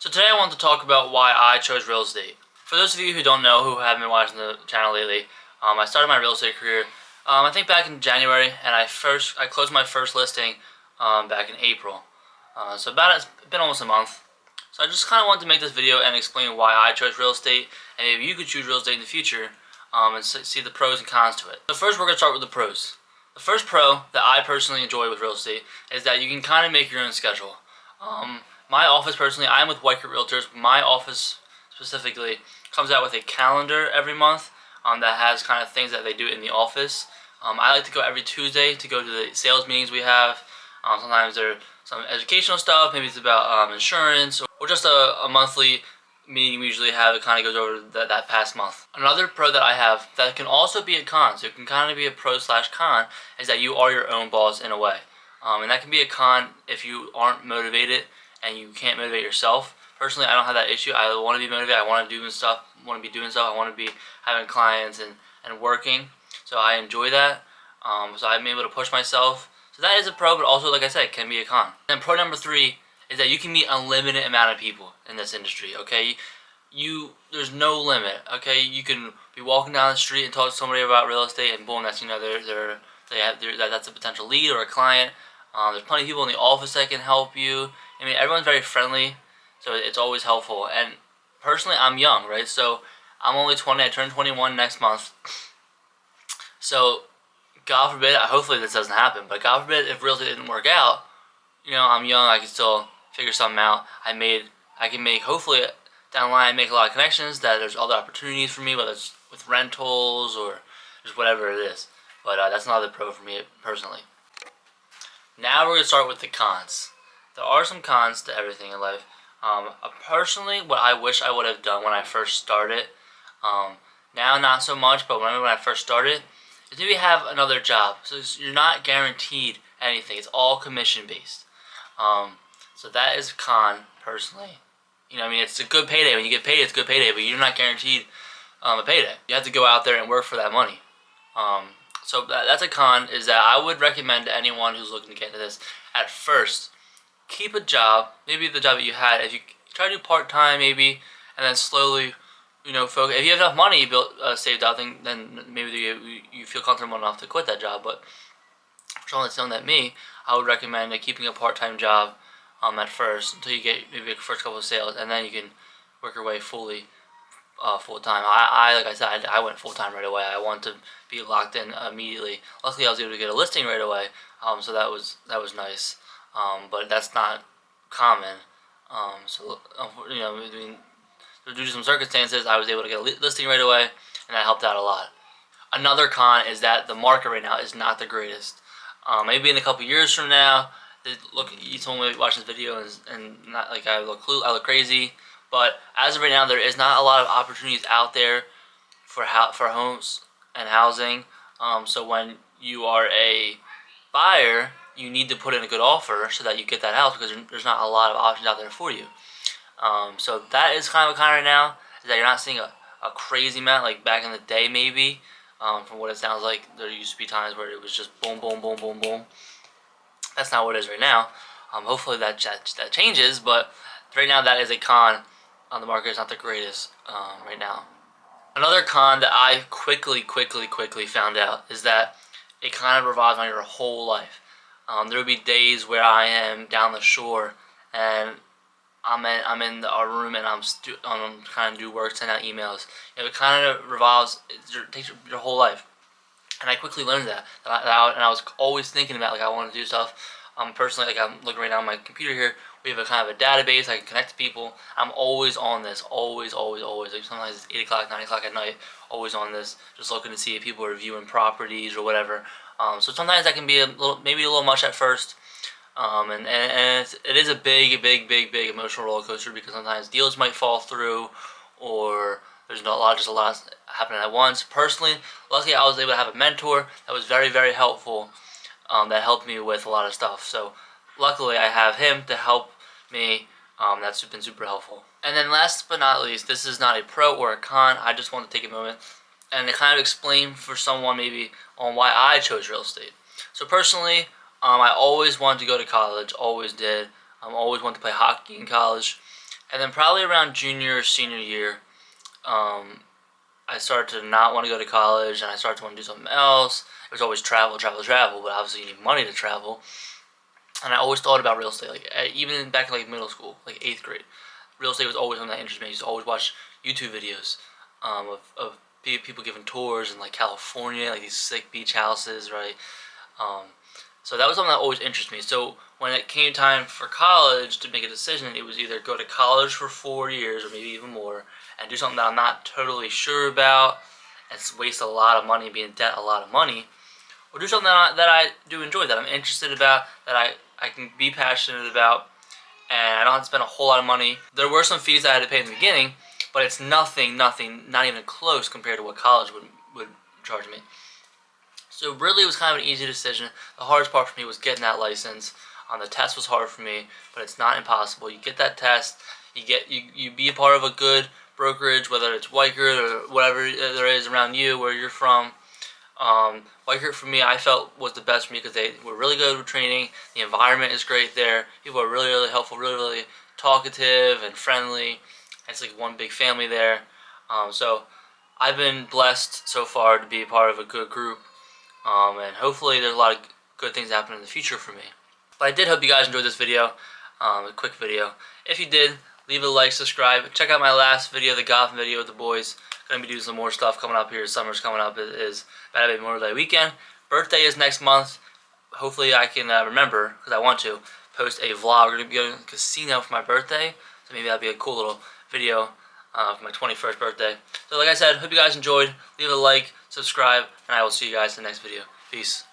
So today I want to talk about why I chose real estate. For those of you who don't know, who haven't been watching the channel lately, I started my real estate career, I think back in January, and I closed my first listing back in April. It's been almost a month. So I just kind of wanted to make this video and explain why I chose real estate, and maybe you could choose real estate in the future, and see the pros and cons to it. So first we're going to start with the pros. The first pro that I personally enjoy with real estate is that you can kind of make your own schedule. My office personally, I'm with White Creek Realtors. My office specifically comes out with a calendar every month that has kind of things that they do in the office. I like to go every Tuesday to go to the sales meetings we have. Sometimes there's some educational stuff, maybe it's about insurance, or just a monthly meeting we usually have. It kind of goes over that past month. Another pro that I have that can also be a con, so it can kind of be a pro/con, is that you are your own boss in a way. And that can be a con if you aren't motivated and you can't motivate yourself. Personally, I don't have that issue. I want to be motivated. I want to do stuff. I want to be doing stuff. I want to be having clients and working. So I enjoy that. So I'm able to push myself. So that is a pro, but also, like I said, can be a con. And pro number 3 is that you can meet unlimited amount of people in this industry. Okay, there's no limit. Okay, you can be walking down the street and talk to somebody about real estate, and boom, that's that's a potential lead or a client. There's plenty of people in the office that can help you. I mean, everyone's very friendly, so it's always helpful. And personally, I'm young, right? So I'm only 20. I turn 21 next month. So God forbid, hopefully this doesn't happen, but God forbid if real estate didn't work out, I'm young. I can still figure something out. I can make, hopefully down the line, make a lot of connections. That there's other opportunities for me, whether it's with rentals or just whatever it is. But that's another pro for me personally. Now we're going to start with the cons. There are some cons to everything in life. Personally, what I wish I would have done when I first started, now not so much, but when I first started, is maybe have another job. So you're not guaranteed anything. It's all commission based. So that is a con, personally. It's a good payday. When you get paid, it's a good payday, but you're not guaranteed a payday. You have to go out there and work for that money. So that's a con, is that I would recommend to anyone who's looking to get into this, at first, keep a job, maybe the job that you had. If you try to do part-time maybe, and then slowly, focus. If you have enough money built, saved up, then maybe you feel comfortable enough to quit that job. But for someone that's known that me, I would recommend keeping a part-time job at first until you get maybe the first couple of sales, and then you can work your way fully full time. Like I said, I went full time right away. I wanted to be locked in immediately. Luckily, I was able to get a listing right away, so that was nice. But that's not common. Due to some circumstances, I was able to get a listing right away, and that helped out a lot. Another con is that the market right now is not the greatest. Maybe in a couple years from now, you told me watching this video and not like I look crazy. But as of right now, there is not a lot of opportunities out there for homes and housing. So when you are a buyer, you need to put in a good offer so that you get that house, because there's not a lot of options out there for you. So that is kind of a con right now, is that you're not seeing a crazy amount like back in the day maybe. From what it sounds like, there used to be times where it was just boom, boom, boom, boom, boom. That's not what it is right now. Hopefully that changes, but right now that is a con. The market is not the greatest right now. Another con that I quickly found out is that it kind of revolves on your whole life. There will be days where I am down the shore and I'm in our room and I'm kind of do work, send out emails. It kind of revolves. It takes your whole life. And I quickly learned that. And I was always thinking about, like, I want to do stuff. Personally, like, I'm looking right now on my computer here. We have a kind of a database. I can connect to people. I'm always on this. Always. Like, sometimes it's 8 o'clock, 9 o'clock at night. Always on this. Just looking to see if people are viewing properties or whatever. So sometimes that can be maybe a little much at first. And it is a big emotional roller coaster, because sometimes deals might fall through, or there's a lot happening at once. Personally, luckily I was able to have a mentor that was very helpful, that helped me with a lot of stuff. So luckily I have him to help me. That's been super helpful. And then last but not least, this is not a pro or a con. I just want to take a moment and to kind of explain for someone maybe on why I chose real estate. So personally, I always wanted to go to college, always did. Always wanted to play hockey in college, And then probably around junior or senior year, I started to not want to go to college, and I started to want to do something else. It was always travel, travel, travel, but obviously you need money to travel. And I always thought about real estate, like even back in like middle school, like 8th grade. Real estate was always something that interested me. I used to always watch YouTube videos of people giving tours in like California, like these sick beach houses, right? Um, so that was something that always interested me. So when it came time for college to make a decision, it was either go to college for 4 years or maybe even more and do something that I'm not totally sure about and waste a lot of money, be in debt a lot of money, or do something that I do enjoy, that I'm interested about, that I can be passionate about, and I don't have to spend a whole lot of money. There were some fees that I had to pay in the beginning, but it's nothing, not even close compared to what college would charge me. So really, it was kind of an easy decision. The hardest part for me was getting that license. The test was hard for me, but it's not impossible. You get that test, you be a part of a good brokerage, whether it's Weichert or whatever there is around you, where you're from. Weichert for me, I felt was the best for me because they were really good with training. The environment is great there. People are really, really helpful, really, really talkative and friendly. It's like one big family there. So I've been blessed so far to be a part of a good group. And hopefully there's a lot of good things happening in the future for me. But I did hope you guys enjoyed this video, a quick video. If you did, leave a like, subscribe. Check out my last video, the Gotham video with the boys. Gonna be doing some more stuff coming up here. Summer's coming up. It is Bad Baby Memorial Day weekend. Birthday is next month. Hopefully I can remember, because I want to, post a vlog. We're gonna be going to the casino for my birthday. So maybe that'll be a cool little video for my 21st birthday. So like I said, hope you guys enjoyed. Leave a like, subscribe, and I will see you guys in the next video. Peace.